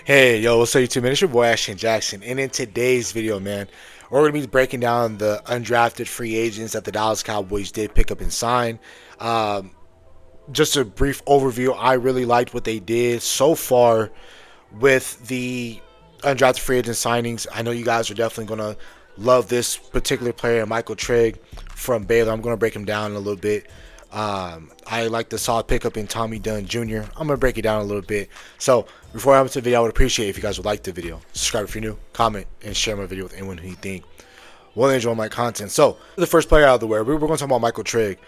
Hey, yo, what's up, YouTube, man? It's your boy, Ashton Jackson. And in today's video, man, we're going to be breaking down the undrafted free agents that the Dallas Cowboys did pick up and sign. Um, just a brief overview. I really liked what they did so far with the undrafted free agent signings. I know you guys are definitely going to love this particular player, Michael Trigg from Baylor. I'm going to break him down a little bit. I like the solid pickup in Tommy Dunn Jr. I'm going to break it down a little bit. So, before I get to the video, I would appreciate if you guys would like the video. Subscribe if you're new, comment, and share my video with anyone who you think will enjoy my content. So, the first player out of the way, we're going to talk about Michael Trigg,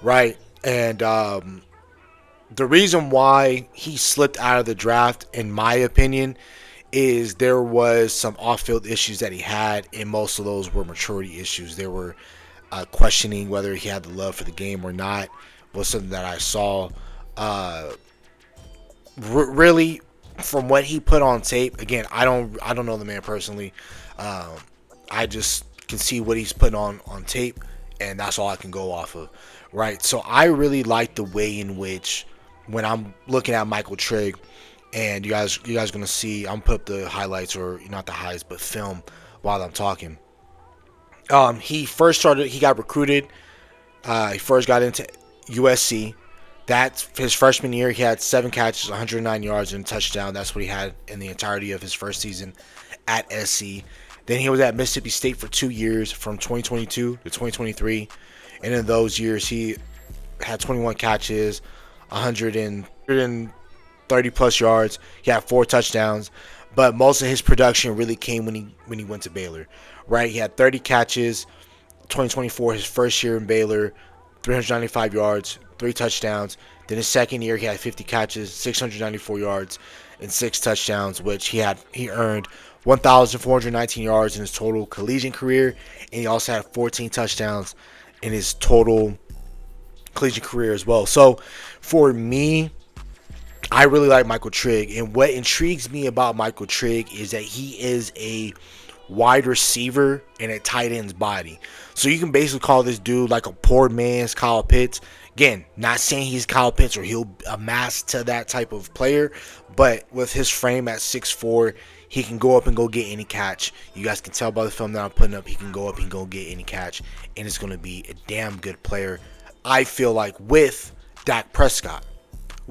right? And the reason why he slipped out of the draft, in my opinion, is there was some off-field issues that he had, and most of those were maturity issues. They were questioning whether he had the love for the game or not. Was something that I saw. Really, from what he put on tape, again, I don't know the man personally. I just can see what he's putting on tape, and that's all I can go off of, right? So I really like the way in which, when I'm looking at Michael Trigg, and you guys gonna see, I'm put up the highlights, or not the highlights, but film while I'm talking. He got recruited. He first got into USC. That's his freshman year. He had 7 catches, 109 yards, and a touchdown. That's what he had in the entirety of his first season at SC. Then he was at Mississippi State for 2 years, from 2022 to 2023. And in those years, he had 21 catches, 130 plus yards. He had 4 touchdowns. But most of his production really came when he went to Baylor, right? He had 30 catches, 2024, his first year in Baylor, 395 yards, 3 touchdowns. Then his second year, he had 50 catches, 694 yards, and 6 touchdowns, which he earned 1,419 yards in his total collegiate career, and he also had 14 touchdowns in his total collegiate career as well. So for me, I really like Michael Trigg, and what intrigues me about Michael Trigg is that he is a wide receiver in a tight end's body. So you can basically call this dude like a poor man's Kyle Pitts. Again, not saying he's Kyle Pitts or he'll amass to that type of player, but with his frame at 6'4", he can go up and go get any catch. You guys can tell by the film that I'm putting up, he can go up and go get any catch, and it's going to be a damn good player, I feel like, with Dak Prescott.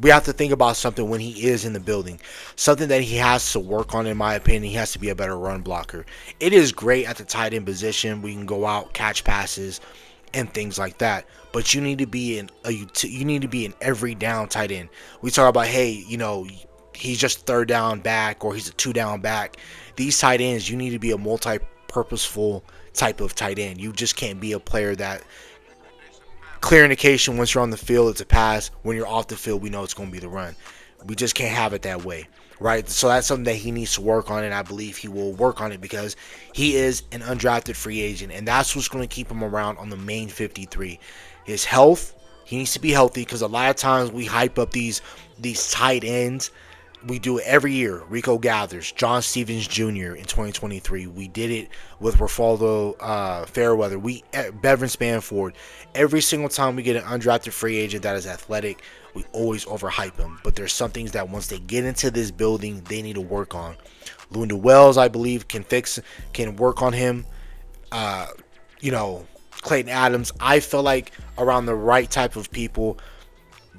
We have to think about something when he is in the building. Something that he has to work on, in my opinion. He has to be a better run blocker. It is great at the tight end position. We can go out, catch passes, and things like that. But you need to be an every down tight end. We talk about, hey, he's just third down back, or he's a 2 down back. These tight ends, you need to be a multi-purposeful type of tight end. You just can't be a player that clear indication once you're on the field it's a pass. When you're off the field, we know it's going to be the run. We just can't have it that way, right? So that's something that he needs to work on, and I believe he will work on it because he is an undrafted free agent, and that's what's going to keep him around on the main 53. His health, he needs to be healthy, because a lot of times we hype up these tight ends. We do it every year. Rico Gathers, John Stevens Jr. in 2023. We did it with Rafaldo Fairweather. Bevan Spanford. Every single time we get an undrafted free agent that is athletic, we always overhype him. But there's some things that once they get into this building, they need to work on. Lunda Wells, I believe, can work on him. Clayton Adams. I feel like around the right type of people,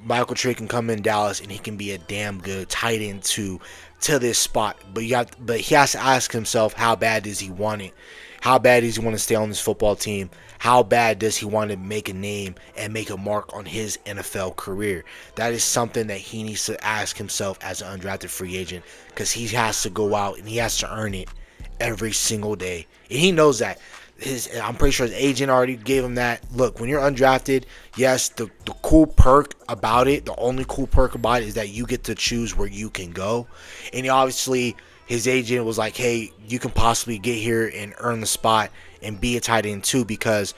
Michael Trigg can come in Dallas and he can be a damn good tight end to this spot. But he has to ask himself, how bad does he want it? How bad does he want to stay on this football team? How bad does he want to make a name and make a mark on his NFL career? That is something that he needs to ask himself as an undrafted free agent, because he has to go out and he has to earn it every single day. And he knows that. I'm pretty sure his agent already gave him that. Look, when you're undrafted, yes, the cool perk about it, the only cool perk about it is that you get to choose where you can go. And obviously, his agent was like, hey, you can possibly get here and earn the spot and be a tight end too, because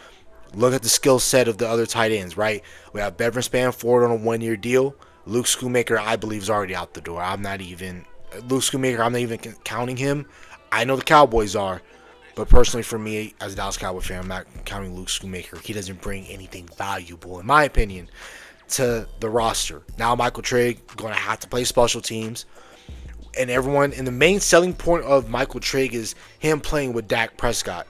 look at the skill set of the other tight ends, right? We have Bevan Spanford on a 1-year deal. Luke Schoonmaker, I believe, is already out the door. Luke Schoonmaker, I'm not even counting him. I know the Cowboys are. But personally, for me, as a Dallas Cowboys fan, I'm not counting Luke Schoonmaker. He doesn't bring anything valuable, in my opinion, to the roster. Now, Michael Trigg going to have to play special teams. And the main selling point of Michael Trigg is him playing with Dak Prescott.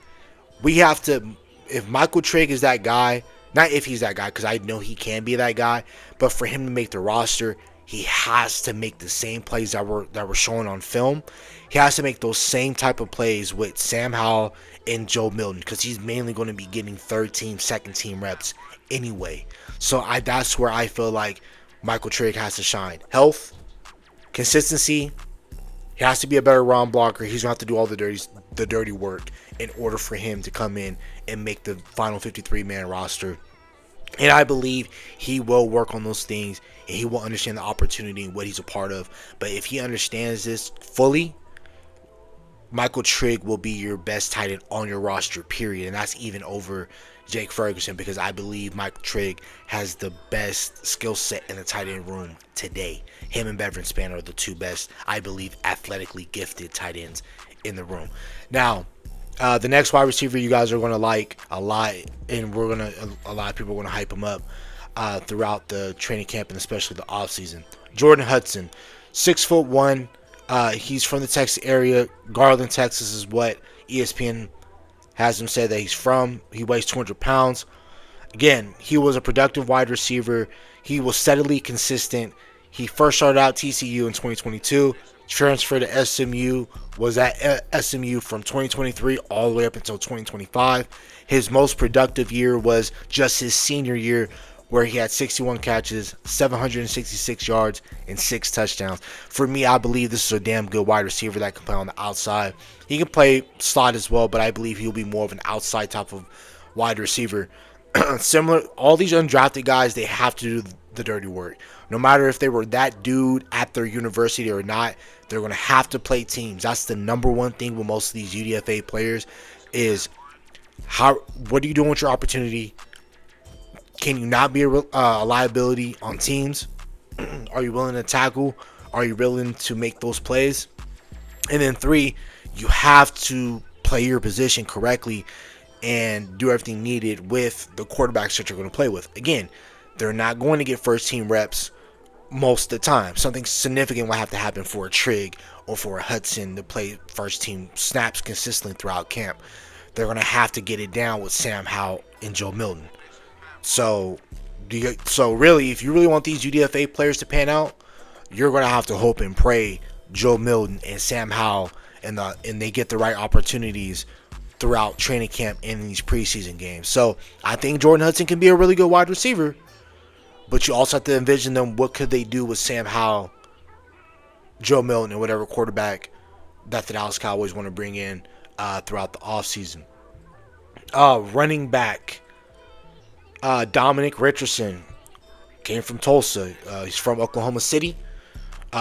We have to, if Michael Trigg is that guy, not if he's that guy, because I know he can be that guy, but for him to make the roster, he has to make the same plays that were shown on film. He has to make those same type of plays with Sam Howell and Joe Milton, because he's mainly going to be getting third team, second team reps anyway. So that's where I feel like Michael Trigg has to shine. Health, consistency. He has to be a better run blocker. He's going to have to do all the dirty work in order for him to come in and make the final 53-man roster. And I believe he will work on those things, and he will understand the opportunity and what he's a part of. But if he understands this fully, Michael Trigg will be your best tight end on your roster, period. And that's even over Jake Ferguson, because I believe Michael Trigg has the best skill set in the tight end room today. Him and Beverin Span are the two best, I believe, athletically gifted tight ends in the room. Now, the next wide receiver you guys are going to like a lot, and a lot of people are going to hype him up throughout the training camp and especially the offseason. Jordan Hudson, 6'1". He's from the Texas area. Garland, Texas is what ESPN has him said that he's from. He weighs 200 pounds. Again, he was a productive wide receiver. He was steadily consistent. He first started out TCU in 2022. Transferred to SMU. Was at SMU from 2023 all the way up until 2025. His most productive year was just his senior year, where he had 61 catches, 766 yards, and 6 touchdowns. For me, I believe this is a damn good wide receiver that can play on the outside. He can play slot as well, but I believe he'll be more of an outside type of wide receiver. Similar, all these undrafted guys, they have to do the dirty work. No matter if they were that dude at their university or not, they're going to have to play teams. That's the number one thing with most of these UDFA players is what are you doing with your opportunity? Can you not be a liability on teams? Are you willing to tackle? Are you willing to make those plays? And then 3, you have to play your position correctly and do everything needed with the quarterbacks that you're going to play with. Again, they're not going to get first team reps most of the time. Something significant will have to happen for a Trigg or for a Hudson to play first team snaps consistently throughout camp. They're going to have to get it down with Sam Howell and Joe Milton. So really, if you really want these UDFA players to pan out, you're going to have to hope and pray Joe Milton and Sam Howell and they get the right opportunities throughout training camp and in these preseason games. So I think Jordan Hudson can be a really good wide receiver, but you also have to envision them. What could they do with Sam Howell, Joe Milton, and whatever quarterback that the Dallas Cowboys want to bring in throughout the offseason? Running back. Dominic Richardson came from Tulsa. He's from Oklahoma City.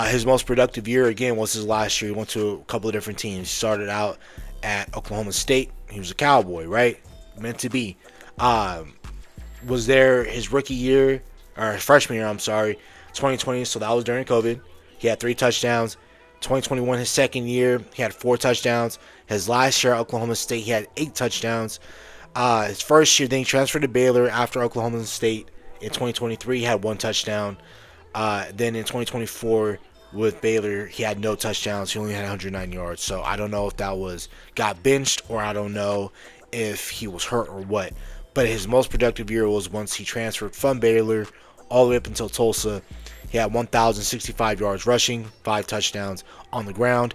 His most productive year, again, was his last year. He went to a couple of different teams. He started out at Oklahoma State. He was a Cowboy, right? Meant to be. Was there his rookie year, or his freshman year, 2020, so that was during COVID. He had 3 touchdowns. 2021, his second year, he had 4 touchdowns. His last year at Oklahoma State, he had 8 touchdowns. His first year, then he transferred to Baylor after Oklahoma State. In 2023, he had 1 touchdown. Then in 2024, with Baylor, he had no touchdowns. He only had 109 yards. So I don't know if that got benched, or I don't know if he was hurt or what. But his most productive year was once he transferred from Baylor all the way up until Tulsa. He had 1,065 yards rushing, 5 touchdowns on the ground.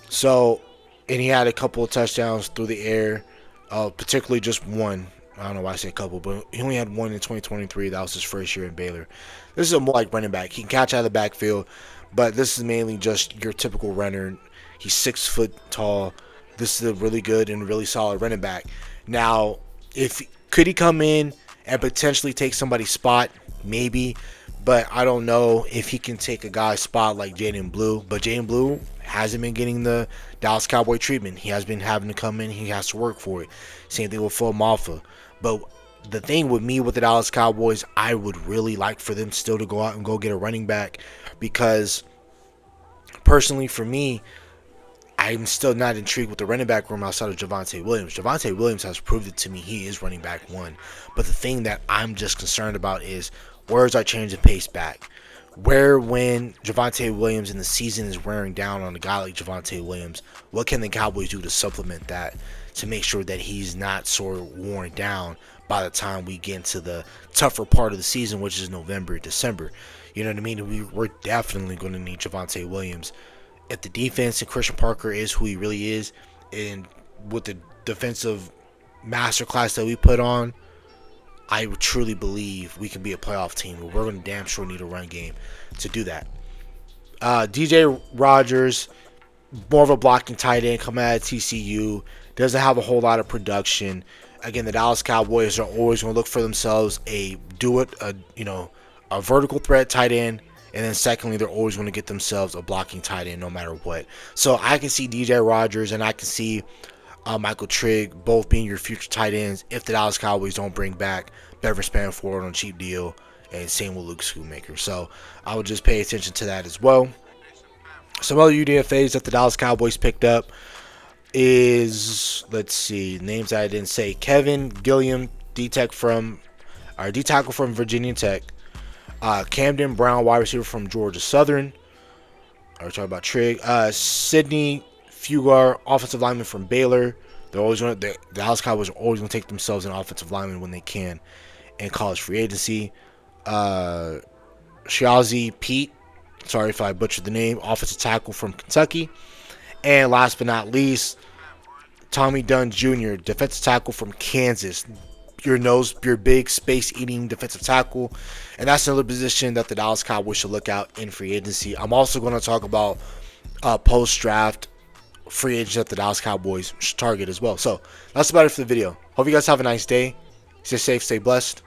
So, and he had a couple of touchdowns through the air. Particularly just one. I don't know why I say a couple, but he only had 1 in 2023. That was his first year in Baylor. This is a more like running back. He can catch out of the backfield, but this is mainly just your typical runner. He's 6 foot tall. This is a really good and really solid running back. Now, could he come in and potentially take somebody's spot? Maybe, but I don't know if he can take a guy's spot like Jaden Blue. But Jaden Blue hasn't been getting the Dallas Cowboy treatment. He has been having to come in. He has to work for it. Same thing with Phil Maffa. But the thing with me with the Dallas Cowboys, I would really like for them still to go out and go get a running back, because personally for me, I'm still not intrigued with the running back room outside of Javonte Williams. Javonte Williams has proved it to me. He is running back 1. But the thing that I'm just concerned about is, where's our change of pace back? when Javonte Williams in the season is wearing down on a guy like Javonte Williams, what can the Cowboys do to supplement that to make sure that he's not sort of worn down by the time we get into the tougher part of the season, which is November, December? You know what I mean? We're definitely going to need Javonte Williams. If the defense and Christian Parker is who he really is, and with the defensive masterclass that we put on, I truly believe we can be a playoff team. But we're going to damn sure need a run game to do that. DJ Rogers, more of a blocking tight end, coming out of TCU, doesn't have a whole lot of production. Again, the Dallas Cowboys are always going to look for themselves a vertical threat tight end, and then secondly, they're always going to get themselves a blocking tight end no matter what. So I can see DJ Rogers and I can see Michael Trigg both being your future tight ends if the Dallas Cowboys don't bring back Beverly Spanford on a cheap deal, and same with Luke Schoonmaker. So I would just pay attention to that as well. Some other UDFAs that the Dallas Cowboys picked up is, let's see, names I didn't say. Kevin Gilliam, D-tackle from Virginia Tech. Camden Brown, wide receiver from Georgia Southern. I was talking about Trigg. Sidney Fugar, offensive lineman from Baylor. The Dallas Cowboys are always going to take themselves an offensive lineman when they can in college free agency. Shiazi Pete, sorry if I butchered the name, offensive tackle from Kentucky. And last but not least, Tommy Dunn Jr., defensive tackle from Kansas. Your big space-eating defensive tackle. And that's another position that the Dallas Cowboys should look out in free agency. I'm also going to talk about post-draft free agents that the Dallas Cowboys should target as well. So that's about it for the video. Hope you guys have a nice day. Stay safe, stay blessed.